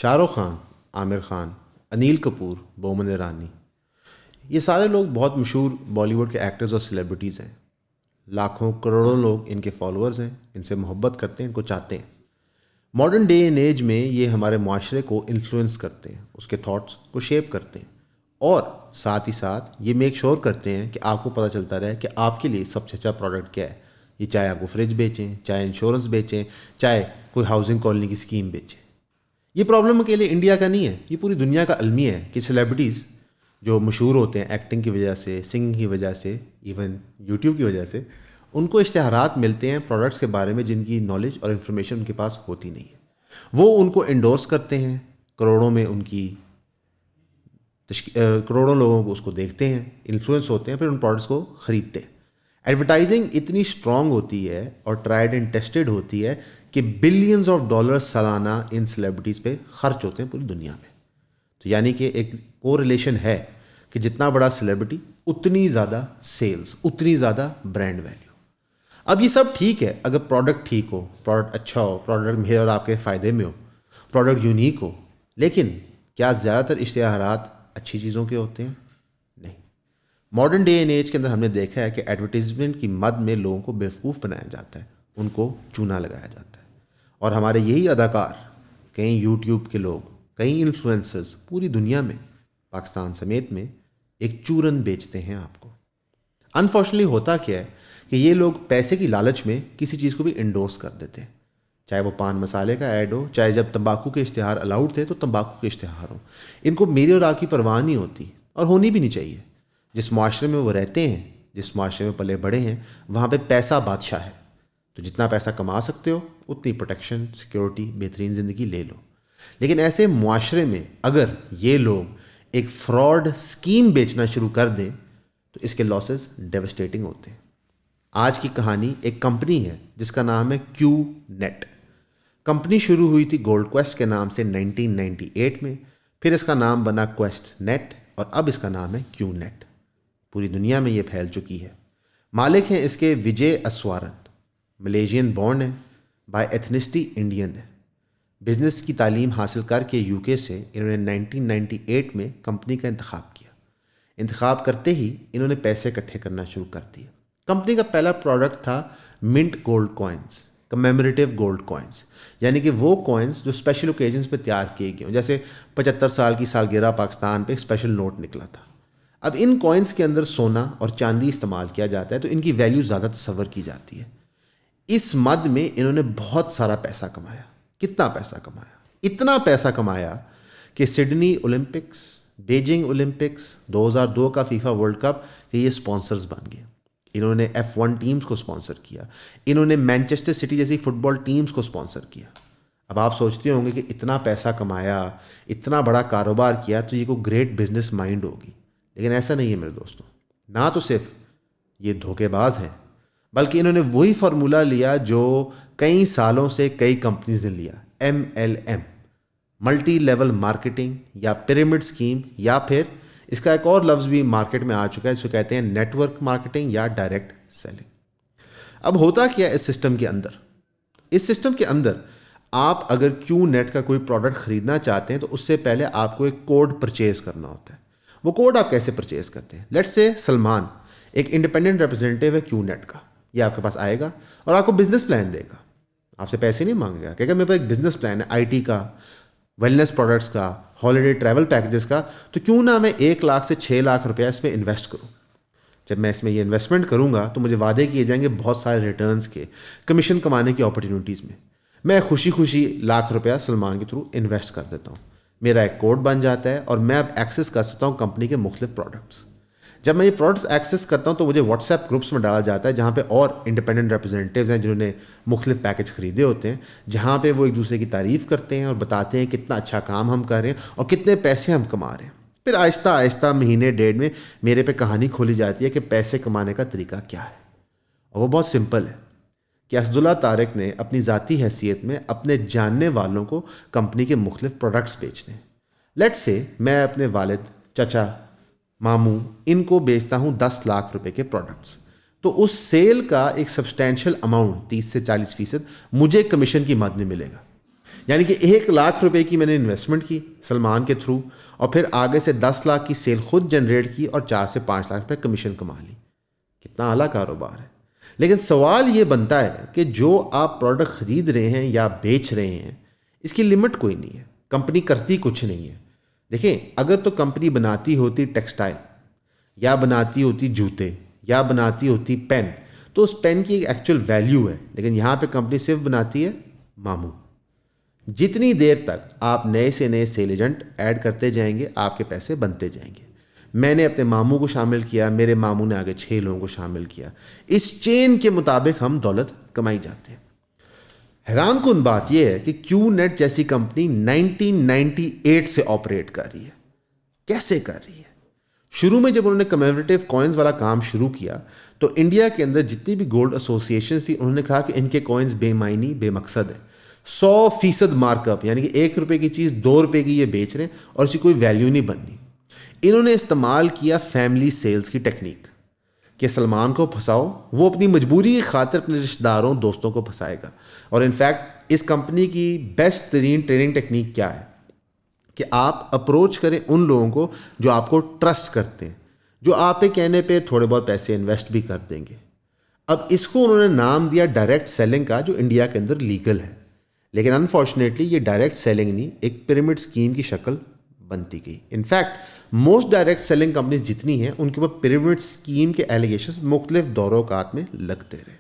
شاہ رخ خان، عامر خان، انیل کپور، بومن ایرانی، یہ سارے لوگ بہت مشہور بالی ووڈ کے ایکٹرز اور سیلیبریٹیز ہیں. لاکھوں کروڑوں لوگ ان کے فالوورز ہیں، ان سے محبت کرتے ہیں، ان کو چاہتے ہیں. ماڈرن ڈے اینڈ ایج میں یہ ہمارے معاشرے کو انفلوئنس کرتے ہیں، اس کے تھاٹس کو شیپ کرتے ہیں، اور ساتھ ہی ساتھ یہ میک شور کرتے ہیں کہ آپ کو پتہ چلتا رہے کہ آپ کے لیے سب سے اچھا پروڈکٹ کیا ہے. یہ چاہے آپ کو فریج بیچیں، چاہے انشورنس بیچیں، چاہے کوئی ہاؤسنگ کالونی کی اسکیم بیچیں. یہ پرابلم اکیلے انڈیا کا نہیں ہے، یہ پوری دنیا کا المیہ ہے کہ سیلیبریٹیز جو مشہور ہوتے ہیں ایکٹنگ کی وجہ سے، سنگنگ کی وجہ سے، ایون یوٹیوب کی وجہ سے، ان کو اشتہارات ملتے ہیں پروڈکٹس کے بارے میں جن کی نالج اور انفارمیشن ان کے پاس ہوتی نہیں ہے. وہ ان کو انڈورس کرتے ہیں، کروڑوں میں ان کی کروڑوں لوگوں کو اس کو دیکھتے ہیں، انفلوئنس ہوتے ہیں، پھر ان پروڈکٹس کو خریدتے ہیں. ایڈورٹائزنگ اتنی اسٹرانگ ہوتی ہے اور ٹرائیڈ اینڈ ٹیسٹڈ ہوتی ہے کہ بلینز آف ڈالرز سالانہ ان سیلیبریٹیز پہ خرچ ہوتے ہیں پوری دنیا میں. تو یعنی کہ ایک کو ریلیشن ہے کہ جتنا بڑا سیلیبریٹی اتنی زیادہ سیلز، اتنی زیادہ برانڈ ویلیو. اب یہ سب ٹھیک ہے اگر پروڈکٹ ٹھیک ہو، پروڈکٹ اچھا ہو، پروڈکٹ میرے اور آپ کے فائدے میں ہو، پروڈکٹ یونیک ہو. لیکن کیا زیادہ تر اشتہارات اچھی چیزوں کے ہوتے ہیں؟ نہیں. ماڈرن ڈے اینڈ ایج کے اندر ہم نے دیکھا ہے کہ ایڈورٹیزمنٹ کی مد میں لوگوں کو بیوقوف بنایا جاتا ہے، ان کو چونا لگایا جاتا ہے. اور ہمارے یہی اداکار، کئی یوٹیوب کے لوگ، کئی انفلوئنسرز پوری دنیا میں، پاکستان سمیت میں، ایک چورن بیچتے ہیں آپ کو. انفارچونیٹلی ہوتا کیا ہے کہ یہ لوگ پیسے کی لالچ میں کسی چیز کو بھی انڈورس کر دیتے ہیں، چاہے وہ پان مسالے کا ایڈ ہو، چاہے جب تمباکو کے اشتہار الاؤڈ تھے تو تمباکو کے اشتہار ہوں. ان کو میری اور آپ کی پرواہ نہیں ہوتی، اور ہونی بھی نہیں چاہیے. جس معاشرے میں وہ رہتے ہیں، جس معاشرے میں پلے بڑے ہیں، وہاں پہ پیسہ بادشاہ ہے. تو جتنا پیسہ کما سکتے ہو اتنی پروٹیکشن، سیکیورٹی، بہترین زندگی لے لو. لیکن ایسے معاشرے میں اگر یہ لوگ ایک فراڈ اسکیم بیچنا شروع کر دیں تو اس کے لاسز ڈیوسٹیٹنگ ہوتے ہیں. آج کی کہانی ایک کمپنی ہے جس کا نام ہے کیو نیٹ. کمپنی شروع ہوئی تھی گولڈ کویسٹ کے نام سے 1998 میں، پھر اس کا نام بنا کویسٹ نیٹ، اور اب اس کا نام ہے کیو نیٹ. پوری دنیا میں یہ پھیل چکی ہے. مالک ہیں اس کے وجے اسوارن، ملیشین بورن ہے، بائی ایتھنسٹی انڈین ہے. بزنس کی تعلیم حاصل کر کے یو کے سے انہوں نے 1998 میں کمپنی کا انتخاب کیا. انتخاب کرتے ہی انہوں نے پیسے اکٹھے کرنا شروع کر دیے. کمپنی کا پہلا پروڈکٹ تھا mint gold coins, commemorative gold coins, یعنی کہ وہ کوائنز جو اسپیشل اوکیزنس پہ تیار کیے گئے ہوں. جیسے 75 سال کی سالگرہ پاکستان پہ ایک اسپیشل نوٹ نکلا تھا. اب ان کوائنز کے اندر سونا اور چاندی استعمال کیا جاتا ہے تو ان کی ویلیو زیادہ تصور کی جاتی ہے. اس مد میں انہوں نے بہت سارا پیسہ کمایا. کتنا پیسہ کمایا؟ اتنا پیسہ کمایا کہ سڈنی اولمپکس، بیجنگ اولمپکس، 2002 کا فیفا ورلڈ کپ کہ یہ سپانسرز بن گئے. انہوں نے F1 ٹیمز کو سپانسر کیا، انہوں نے مینچسٹر سٹی جیسی فٹ بال ٹیمز کو سپانسر کیا. اب آپ سوچتے ہوں گے کہ اتنا پیسہ کمایا، اتنا بڑا کاروبار کیا تو یہ کوئی گریٹ بزنس مائنڈ ہوگی. لیکن ایسا نہیں ہے میرے دوستوں. نہ تو صرف یہ دھوکے باز ہیں، بلکہ انہوں نے وہی فارمولہ لیا جو کئی سالوں سے کئی کمپنیز نے لیا، MLM، ملٹی لیول مارکیٹنگ یا پیرامڈ اسکیم، یا پھر اس کا ایک اور لفظ بھی مارکیٹ میں آ چکا ہے، اس کو کہتے ہیں نیٹ ورک مارکیٹنگ یا ڈائریکٹ سیلنگ. اب ہوتا کیا ہے اس سسٹم کے اندر؟ اس سسٹم کے اندر آپ اگر کیو نیٹ کا کوئی پروڈکٹ خریدنا چاہتے ہیں تو اس سے پہلے آپ کو ایک کوڈ پرچیز کرنا ہوتا ہے. وہ کوڈ آپ کیسے پرچیز کرتے ہیں؟ لیٹس سے سلمان ایک انڈیپینڈنٹ ریپرزینٹیو ہے کیو نیٹ کا. یہ آپ کے پاس آئے گا اور آپ کو بزنس پلان دے گا. آپ سے پیسے نہیں مانگے گا، کہے گا میرے پاس ایک بزنس پلان ہے IT کا، ویلنس پروڈکٹس کا، ہالیڈے ٹریول پیکجز کا، تو کیوں نہ میں 1 لاکھ سے 6 لاکھ روپیہ اس میں انویسٹ کروں. جب میں اس میں یہ انویسٹمنٹ کروں گا تو مجھے وعدے کیے جائیں گے بہت سارے ریٹرنز کے، کمیشن کمانے کی اپرچونیٹیز میں. میں خوشی خوشی لاکھ روپیہ سلمان کے تھرو انویسٹ کر دیتا ہوں. میرا ایک کوڈ بن جاتا ہے اور میں اب ایکسیس کر سکتا ہوں کمپنی کے مختلف پروڈکٹس. جب میں یہ پروڈکٹس ایکسیس کرتا ہوں تو مجھے واٹس ایپ گروپس میں ڈالا جاتا ہے جہاں پہ اور انڈیپینڈنٹ ریپرزینٹیوز ہیں جنہوں نے مختلف پیکج خریدے ہوتے ہیں، جہاں پہ وہ ایک دوسرے کی تعریف کرتے ہیں اور بتاتے ہیں کتنا اچھا کام ہم کر رہے ہیں اور کتنے پیسے ہم کما رہے ہیں. پھر آہستہ آہستہ مہینے ڈیڑھ میں میرے پہ کہانی کھولی جاتی ہے کہ پیسے کمانے کا طریقہ کیا ہے. اور وہ بہت سمپل ہے کہ اسداللہ طارق نے اپنی ذاتی حیثیت میں اپنے جاننے والوں کو کمپنی کے مختلف پروڈکٹس بیچنے. لیٹس سے میں اپنے والد، چچا، ماموں، ان کو بیچتا ہوں 10 لاکھ روپے کے پروڈکٹس، تو اس سیل کا ایک سبسٹینشیل اماؤنٹ 30 سے 40% مجھے کمیشن کی مد میں ملے گا. یعنی کہ 1,00,000 روپے کی میں نے انویسٹمنٹ کی سلمان کے تھرو، اور پھر آگے سے 10 لاکھ کی سیل خود جنریٹ کی اور 4 سے 5 لاکھ روپے کمیشن کما لی. کتنا اعلیٰ کاروبار ہے. لیکن سوال یہ بنتا ہے کہ جو آپ پروڈکٹ خرید رہے ہیں یا بیچ رہے ہیں اس کی لمٹ کوئی نہیں ہے. کمپنی کرتی کچھ نہیں ہے. دیکھیں اگر تو کمپنی بناتی ہوتی ٹیکسٹائل یا بناتی ہوتی جوتے یا بناتی ہوتی پین تو اس پین کی ایک ایکچوئل ویلیو ہے. لیکن یہاں پہ کمپنی صرف بناتی ہے ماموں. جتنی دیر تک آپ نئے سے نئے سیل ایجنٹ ایڈ کرتے جائیں گے آپ کے پیسے بنتے جائیں گے. میں نے اپنے ماموں کو شامل کیا، میرے ماموں نے آگے 6 لوگوں کو شامل کیا. اس چین کے مطابق ہم دولت کمائی جاتے ہیں. حیران کن بات یہ ہے کہ کیو نیٹ جیسی کمپنی 1998 سے آپریٹ کر رہی ہے. کیسے کر رہی ہے؟ شروع میں جب انہوں نے کمیموریٹیو کوائنز والا کام شروع کیا تو انڈیا کے اندر جتنی بھی گولڈ ایسوسیشنز تھی انہوں نے کہا کہ ان کے کوائنز بے معنی بے مقصد ہے. 100% مارک اپ، یعنی کہ 1 روپے کی چیز 2 روپے کی یہ بیچ رہے ہیں اور اسی کوئی ویلیو نہیں بننی. انہوں نے استعمال کیا فیملی سیلز کی ٹیکنیک کہ سلمان کو پھنساؤ، وہ اپنی مجبوری کی خاطر اپنے رشتہ داروں دوستوں کو پھنسائے گا. اور انفیکٹ اس کمپنی کی بیسٹ ترین ٹریڈنگ ٹیکنیک کیا ہے کہ آپ اپروچ کریں ان لوگوں کو جو آپ کو ٹرسٹ کرتے ہیں، جو آپ کے کہنے پہ تھوڑے بہت پیسے انویسٹ بھی کر دیں گے. اب اس کو انہوں نے نام دیا ڈائریکٹ سیلنگ کا، جو انڈیا کے اندر لیگل ہے. لیکن انفارچونیٹلی یہ ڈائریکٹ سیلنگ نہیں، ایک پیرامڈ اسکیم کی شکل بنتی گئی. In fact most direct selling companies جتنی ہیں ان کے اوپر پیرامڈ اسکیم کے ایلیگیشنز مختلف دور اوقات میں لگتے رہے.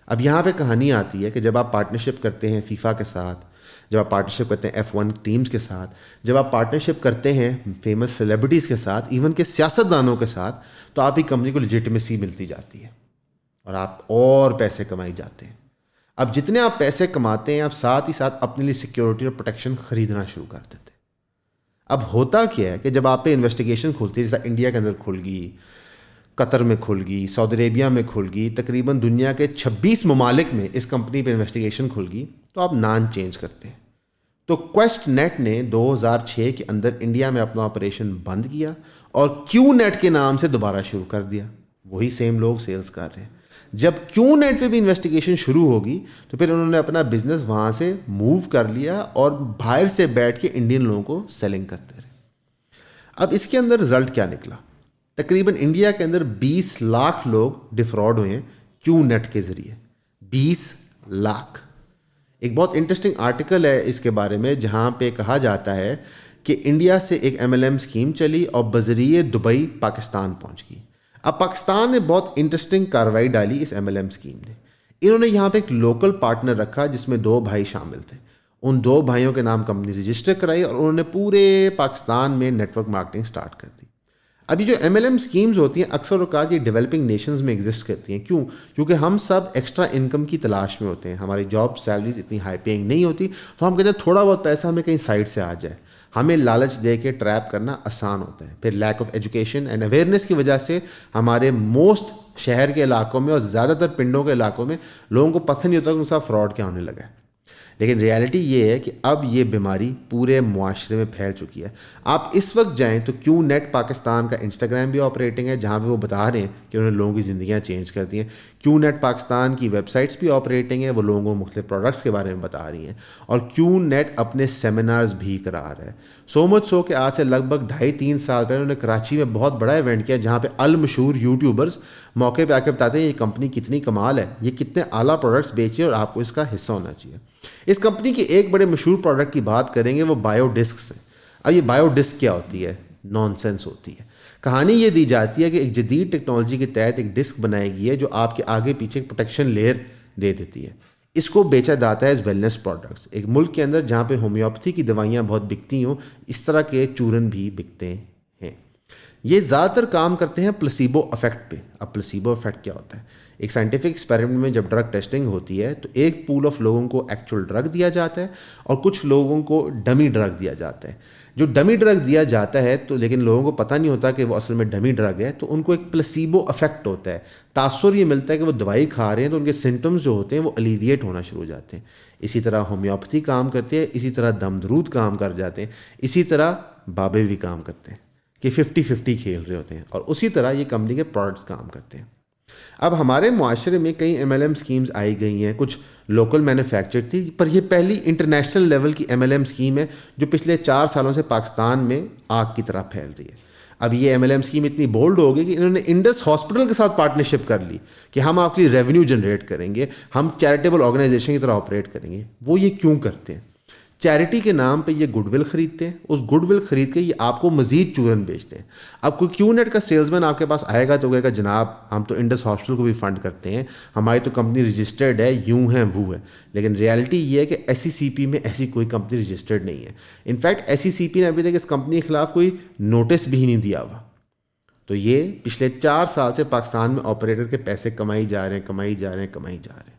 اب یہاں پہ کہانی آتی ہے کہ جب آپ پارٹنرشپ کرتے ہیں فیفا کے ساتھ، جب آپ پارٹنرشپ کرتے ہیں F1 ٹیمز کے ساتھ، جب آپ پارٹنرشپ کرتے ہیں فیمس سیلیبریٹیز کے ساتھ، ایون کہ سیاست دانوں کے ساتھ، تو آپ کی کمپنی کو لیجٹمیسی ملتی جاتی ہے اور آپ اور پیسے کمائی جاتے ہیں. اب جتنے آپ پیسے کماتے ہیں آپ ساتھ ہی ساتھ اپنے لیے سیکیورٹی اور پروٹیکشن خریدنا شروع کر دیتے ہیں. اب ہوتا کیا ہے کہ جب آپ پہ انویسٹیگیشن کھلتی ہے، جیسا انڈیا کے اندر کھل گئی، قطر میں کھل گئی، سعودی عربیہ میں کھل گئی، تقریباً دنیا کے 26 ممالک میں اس کمپنی پہ انویسٹیگیشن کھل گئی، تو آپ نام چینج کرتے ہیں. تو کویسٹ نیٹ نے 2006 کے اندر انڈیا میں اپنا آپریشن بند کیا اور کیو نیٹ کے نام سے دوبارہ شروع کر دیا. وہی سیم لوگ سیلز کر رہے ہیں. جب کیو نیٹ پہ بھی انویسٹیگیشن شروع ہوگی تو پھر انہوں نے اپنا بزنس وہاں سے موو کر لیا اور باہر سے بیٹھ کے انڈین لوگوں کو سیلنگ کرتے رہے. اب اس کے اندر رزلٹ کیا نکلا؟ تقریباً انڈیا کے اندر 20 لاکھ لوگ ڈیفراڈ ہوئے ہیں کیو نیٹ کے ذریعے. 20 لاکھ. ایک بہت انٹرسٹنگ آرٹیکل ہے اس کے بارے میں جہاں پہ کہا جاتا ہے کہ انڈیا سے ایک MLM اسکیم چلی اور بذریعہ دبئی پاکستان پہنچ گئی. اب پاکستان نے بہت انٹرسٹنگ کارروائی ڈالی اس MLM اسکیم نے. انہوں نے یہاں پہ ایک لوکل پارٹنر رکھا جس میں 2 بھائی شامل تھے. ان 2 بھائیوں کے نام کمپنی رجسٹر کرائی اور انہوں نے پورے پاکستان میں نیٹ ورک مارکیٹنگ سٹارٹ کر دی. اب یہ جو MLM اسکیمز ہوتی ہیں اکثر اوقات یہ ڈیولپنگ نیشنز میں ایگزسٹ کرتی ہیں. کیوں؟ کیونکہ ہم سب ایکسٹرا انکم کی تلاش میں ہوتے ہیں. ہماری جاب سیلریز اتنی ہائی پیئنگ نہیں ہوتی، تو ہم کہتے ہیں تھوڑا بہت پیسہ ہمیں کہیں سائڈ سے آ جائے. ہمیں لالچ دے کے ٹریپ کرنا آسان ہوتا ہے. پھر lack of education and awareness کی وجہ سے ہمارے موسٹ شہر کے علاقوں میں اور زیادہ تر پنڈوں کے علاقوں میں لوگوں کو پتہ نہیں ہوتا کہ ان کے ساتھ فراڈ کیا ہونے لگا ہے. لیکن ریالٹی یہ ہے کہ اب یہ بیماری پورے معاشرے میں پھیل چکی ہے. آپ اس وقت جائیں تو کیو نیٹ پاکستان کا انسٹاگرام بھی آپریٹنگ ہے جہاں پہ وہ بتا رہے ہیں کہ انہوں نے لوگوں کی زندگیاں چینج کر دی ہیں. کیو نیٹ پاکستان کی ویب سائٹس بھی آپریٹنگ ہیں، وہ لوگوں کو مختلف پروڈکٹس کے بارے میں بتا رہی ہیں. اور کیو نیٹ اپنے سیمینارز بھی کرا رہا ہے. سو مچ سو کہ آج سے لگ بھگ 2.5-3 سال پہلے انہوں نے کراچی میں بہت بڑا ایونٹ کیا جہاں پہ المشہور یوٹیوبرز موقع پہ آ کے بتاتے ہیں یہ کمپنی کتنی کمال ہے، یہ کتنے اعلیٰ پروڈکٹس بیچے اور آپ کو اس کا حصہ ہونا چاہیے. اس کمپنی کے ایک بڑے مشہور پروڈکٹ کی بات کریں گے، وہ بایو ڈسکس ہیں. اب یہ بایو ڈسک کیا ہوتی ہے؟ نان سینس ہوتی ہے. کہانی یہ دی جاتی ہے کہ ایک جدید ٹیکنالوجی کے تحت ایک ڈسک بنائی گئی ہے جو آپ کے آگے پیچھے ایک پروٹیکشن لیئر دے دیتی ہے. اس کو بیچا جاتا ہے ایز ویلنس پروڈکٹس. ایک ملک کے اندر جہاں پہ ہومیوپیتھی کی دوائیاں بہت بکتی ہوں، اس طرح کے چورن بھی بکتے ہیں. یہ زیادہ تر کام کرتے ہیں پلسیبو افیکٹ پہ. اب پلسیبو افیکٹ کیا ہوتا ہے؟ ایک سائنٹیفک ایکسپیریمنٹ میں جب ڈرگ ٹیسٹنگ ہوتی ہے تو ایک پول آف لوگوں کو ایکچوئل ڈرگ دیا جاتا ہے اور کچھ لوگوں کو ڈمی ڈرگ دیا جاتا ہے. جو ڈمی ڈرگ دیا جاتا ہے تو لیکن لوگوں کو پتہ نہیں ہوتا کہ وہ اصل میں ڈمی ڈرگ ہے، تو ان کو ایک پلسیبو افیکٹ ہوتا ہے. تاثر یہ ملتا ہے کہ وہ دوائی کھا رہے ہیں تو ان کے سمٹمز جو ہوتے ہیں وہ الیویٹ ہونا شروع ہو جاتے ہیں. اسی طرح ہومیوپیتھی کام کرتی ہے، اسی طرح دم درود کام کر جاتے ہیں، اسی طرح بابے بھی کام کرتے ہیں کہ 50-50 کھیل رہے ہوتے ہیں. اور اسی طرح یہ کمپنی کے پروڈکٹس کام کرتے ہیں. اب ہمارے معاشرے میں کئی MLM اسکیمز آئی گئی ہیں, کچھ لوکل مینوفیکچر تھی, پر یہ پہلی انٹرنیشنل لیول کی MLM اسکیم ہے جو پچھلے 4 سالوں سے پاکستان میں آگ کی طرح پھیل رہی ہے. اب یہ MLM اسکیم اتنی بولڈ ہو گئی کہ انہوں نے انڈس ہاسپٹل کے ساتھ پارٹنرشپ کر لی کہ ہم آپ کے لیے ریونیو جنریٹ کریں گے, ہم چیریٹیبل آرگنائزیشن کی طرح آپریٹ کریں گے. وہ یہ کیوں کرتے ہیں؟ چیریٹی کے نام پہ یہ گڈ ول خریدتے ہیں, اس گڈ ول خرید کے یہ آپ کو مزید چورن بیچتے ہیں. اب کوئی کیو نیٹ کا سیلز مین آپ کے پاس آئے گا تو کہے گا جناب ہم تو انڈس ہاسپٹل کو بھی فنڈ کرتے ہیں, ہماری تو کمپنی رجسٹرڈ ہے, یوں ہے وہ ہے. لیکن ریالٹی یہ ہے کہ SECP میں ایسی کوئی کمپنی رجسٹرڈ نہیں ہے. انفیکٹ SECP نے ابھی تک اس کمپنی کے خلاف کوئی نوٹس بھی نہیں دیا ہوا. تو یہ پچھلے 4 سال سے پاکستان میں آپریٹر کے پیسے کمائی جا رہے ہیں.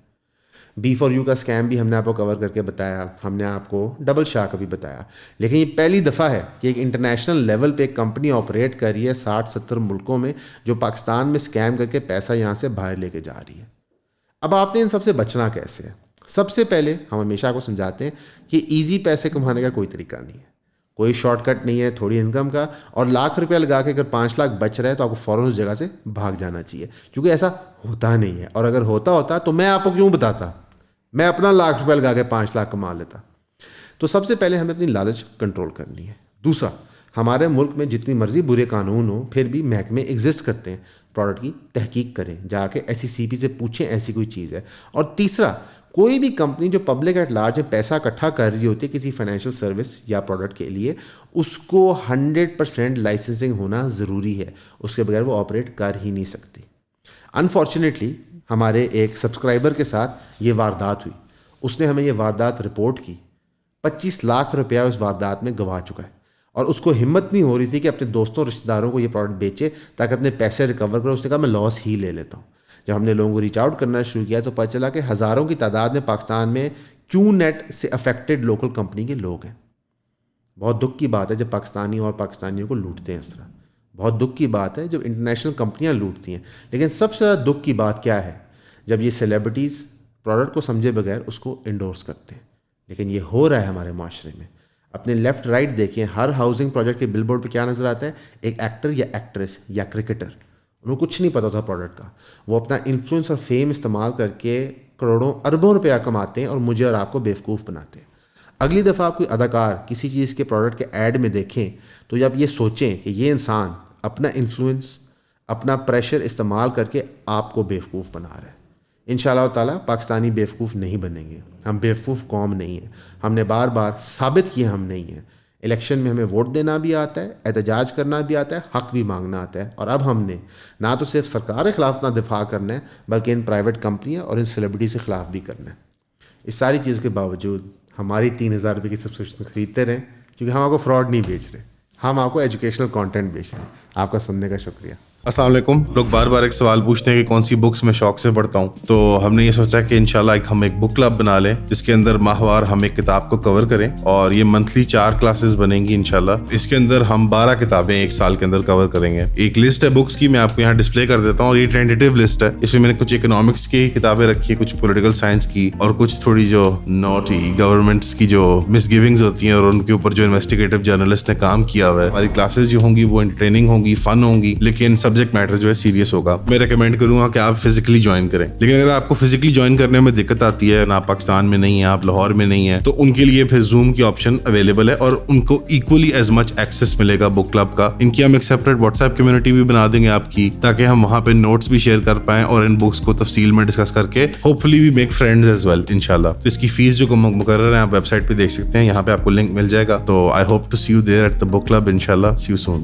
B4U کا اسکیم بھی ہم نے آپ کو کور کر کے بتایا, ہم نے آپ کو ڈبل شاہ کا بھی بتایا. لیکن یہ پہلی دفعہ ہے کہ ایک انٹرنیشنل لیول پہ ایک کمپنی آپریٹ کر رہی ہے 60-70 ملکوں میں, جو پاکستان میں اسکیم کر کے پیسہ یہاں سے باہر لے کے جا رہی ہے. اب آپ نے ان سب سے بچنا کیسے ہے؟ سب سے پہلے ہم ہمیشہ کو سمجھاتے ہیں کہ ایزی پیسے کمانے کا کوئی طریقہ نہیں ہے, کوئی شارٹ کٹ نہیں ہے تھوڑی انکم کا. اور لاکھ روپیہ لگا کے اگر 5 لاکھ بچ رہے ہیں تو آپ کو فوراً اس جگہ سے بھاگ جانا چاہیے, کیونکہ ایسا ہوتا نہیں ہے. اور اگر ہوتا تو میں آپ کو کیوں بتاتا, میں اپنا لاکھ روپیہ لگا کے 5 لاکھ کما لیتا. تو سب سے پہلے ہمیں اپنی لالچ کنٹرول کرنی ہے. دوسرا, ہمارے ملک میں جتنی مرضی برے قانون ہوں پھر بھی محکمے ایگزسٹ کرتے ہیں, پروڈکٹ کی تحقیق کریں, جا کے SECP سے پوچھیں ایسی کوئی چیز ہے. اور تیسرا, کوئی بھی کمپنی جو پبلک ایٹ لارج میں پیسہ اکٹھا کر رہی ہوتی ہے کسی فائنینشیل سروس یا پروڈکٹ کے لیے, اس کو 100% لائسنسنگ ہونا ضروری ہے, اس کے بغیر وہ آپریٹ کر ہی نہیں سکتی. انفارچونیٹلی ہمارے ایک سبسکرائبر کے ساتھ یہ واردات ہوئی, اس نے ہمیں یہ واردات رپورٹ کی, 25 لاکھ روپیہ اس واردات میں گوا چکا ہے. اور اس کو ہمت نہیں ہو رہی تھی کہ اپنے دوستوں رشتہ داروں کو یہ پروڈکٹ بیچے تاکہ اپنے پیسے ریکور کرے. اس نے کہا میں لاس ہی لے لیتا ہوں. جب ہم نے لوگوں کو ریچ آؤٹ کرنا شروع کیا تو پتہ چلا کہ ہزاروں کی تعداد میں پاکستان میں کیو نیٹ سے افیکٹڈ لوکل کمپنی کے لوگ ہیں. بہت دکھ کی بات ہے جب پاکستانی اور پاکستانیوں کو لوٹتے ہیں اس طرح, بہت دکھ کی بات ہے جب انٹرنیشنل کمپنیاں لوٹتی ہیں. لیکن سب سے زیادہ دکھ کی بات کیا ہے؟ جب یہ سیلیبریٹیز پروڈکٹ کو سمجھے بغیر اس کو انڈورس کرتے ہیں. لیکن یہ ہو رہا ہے ہمارے معاشرے میں. اپنے لیفٹ رائٹ دیکھیں, ہر ہاؤسنگ پروجیکٹ کے بل بورڈ پہ کیا نظر آتا ہے؟ ایک ایکٹر یا ایکٹریس یا کرکٹر, انہوں کو کچھ نہیں پتا تھا پروڈکٹ کا, وہ اپنا انفلوئنس اور فیم استعمال کر کے کروڑوں اربوں روپیہ کماتے ہیں اور مجھے اور آپ کو بیوقوف بناتے ہیں. اگلی دفعہ آپ کوئی اداکار کسی چیز کے پروڈکٹ کے ایڈ میں دیکھیں تو جب یہ سوچیں کہ یہ انسان اپنا انفلوئنس, اپنا پریشر استعمال کر کے آپ کو بیوقوف بنا رہا ہے. انشاءاللہ تعالیٰ پاکستانی بیوقوف نہیں بنیں گے. ہم بیوقوف قوم نہیں ہیں, ہم نے بار بار ثابت کیا ہم نہیں ہیں. الیکشن میں ہمیں ووٹ دینا بھی آتا ہے, احتجاج کرنا بھی آتا ہے, حق بھی مانگنا آتا ہے. اور اب ہم نے نہ تو صرف سرکار کے خلاف اپنا دفاع کرنا ہے بلکہ ان پرائیویٹ کمپنیاں اور ان سیلیبریٹیز کے خلاف بھی کرنا ہے. اس ساری چیزوں کے باوجود ہماری 3000 روپے کی سبسکرپشن خریدتے رہیں, کیونکہ ہم آپ کو فراڈ نہیں بیچ رہے, ہم آپ کو ایجوکیشنل کانٹینٹ بیچتے ہیں. آپ کا سننے کا شکریہ. السلام علیکم. لوگ بار بار ایک سوال پوچھتے ہیں کہ کون سی بکس میں شوق سے پڑھتا ہوں, تو ہم نے یہ سوچا کہ انشاءاللہ ہم ایک بک کلب بنا لیں جس کے اندر ماہوار ہم ایک کتاب کو کور کریں, اور یہ منتھلی 4 کلاسز بنیں گی انشاءاللہ. اس کے اندر ہم 12 کتابیں ایک سال کے اندر کور کریں گے. ایک لسٹ ہے بکس کی, میں آپ کو یہاں ڈسپلے کر دیتا ہوں, اور یہ ٹینٹیٹیو لسٹ ہے. اس میں نے کچھ اکنامکس کی کتابیں رکھی ہیں, کچھ پولیٹیکل سائنس کی, اور کچھ تھوڑی جو نوٹی گورنمنٹس کی جو مس گیونگز ہوتی ہیں اور ان کے اوپر جو انویسٹیگیٹو جرنلسٹ نے کام کیا ہوا ہے. ہماری کلاسز جو ہوں گی وہ انٹرٹیننگ ہوں گی, فن ہوں گی, لیکن سبجیکٹ میٹر جو ہے سیریس ہوگا. میں ریکمینڈ کروں گا کہ آپ فزیکلی جوائن کریں. لیکن اگر آپ کو فزیکلی جوائن کرنے میں دقت آتی ہے, نہ آپ پاکستان میں نہیں ہیں, آپ لاہور میں نہیں ہیں, تو ان کے لیے پھر زوم کی آپشن اویلیبل ہے, اور ان کو ایکولی ایز مچ ایکسیس ملے گا بک کلب کا. ان کی ہم ایک سیپریٹ واٹس ایپ کمیونٹی بھی بنا دیں گے آپ کی, تاکہ ہم وہاں پہ نوٹس بھی شیئر کر پائیں اور ان بکس کو تفصیل میں ڈسکس کر کے hopefully we make friends as well انشاءاللہ. تو اس کی فیس جو مقرر ہے آپ ویب سائٹ پہ دیکھ سکتے ہیں, یہاں پہ آپ کو لنک مل جائے گا. تو I hope to see you there at the book club انشاءاللہ. See you soan.